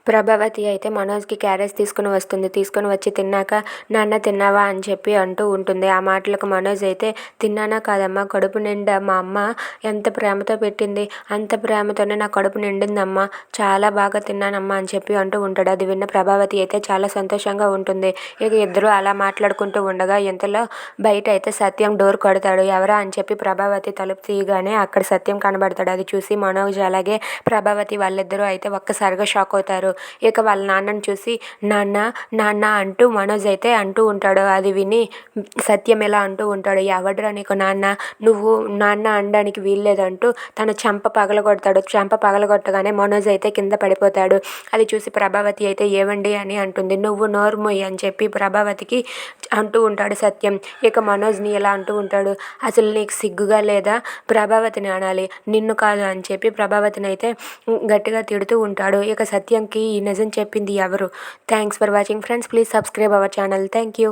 ప్రభావతి అయితే మనోజ్కి క్యారేజ్ తీసుకుని వస్తుంది. తీసుకొని వచ్చి తిన్నాక నాన్న తిన్నావా అని చెప్పి అంటూ ఉంటుంది. ఆ మాటలకు మనోజ్ అయితే తిన్నానా కాదమ్మా, కడుపు నిండా మా అమ్మ ఎంత ప్రేమతో పెట్టింది, అంత ప్రేమతోనే నా కడుపు నిండిందమ్మా, చాలా బాగా తిన్నానమ్మా అని చెప్పి అంటూ ఉంటాడు. అది విన్న ప్రభావతి అయితే చాలా సంతోషంగా ఉంటుంది. ఇక ఇద్దరు అలా మాట్లాడుకుంటూ ఉండగా ఇంతలో బయట అయితే సత్యం డోర్ కొడతాడు. ఎవరా అని చెప్పి ప్రభావతి తలుపు తీయగానే అక్కడ సత్యం కనబడతాడు. అది చూసి మనోజ్ అలాగే ప్రభావతి వాళ్ళిద్దరూ అయితే ఒక్కసారిగా షాక్ అవుతారు. ఇక వాళ్ళ నాన్నని చూసి నాన్న నాన్న అంటూ మనోజ్ అయితే అంటూ ఉంటాడు. అది విని సత్యం ఎలా అంటూ ఉంటాడు, ఎవడ్రా నీకు నాన్న, నువ్వు నాన్న అనడానికి వీల్లేదంటూ తన చెంప పగలగొడతాడు. చెంప పగలగొట్టగానే మనోజ్ అయితే కింద పడిపోతాడు. అది చూసి ప్రభావతి అయితే ఏవండి అని అంటుంది. నువ్వు నోర్మోయ్ అని చెప్పి ప్రభావతికి అంటూ ఉంటాడు సత్యం. ఇక మనోజ్ని ఎలా అంటూ ఉంటాడు, అసలు నీకు సిగ్గుగా లేదా, ప్రభావతిని అనాలి నిన్ను కాదు అని చెప్పి ప్రభావతిని అయితే గట్టిగా తిడుతూ ఉంటాడు. ఇక సత్యంకి ఈ నిజం చెప్పింది ఎవరు? Thanks for watching friends. Please subscribe our channel. Thank you.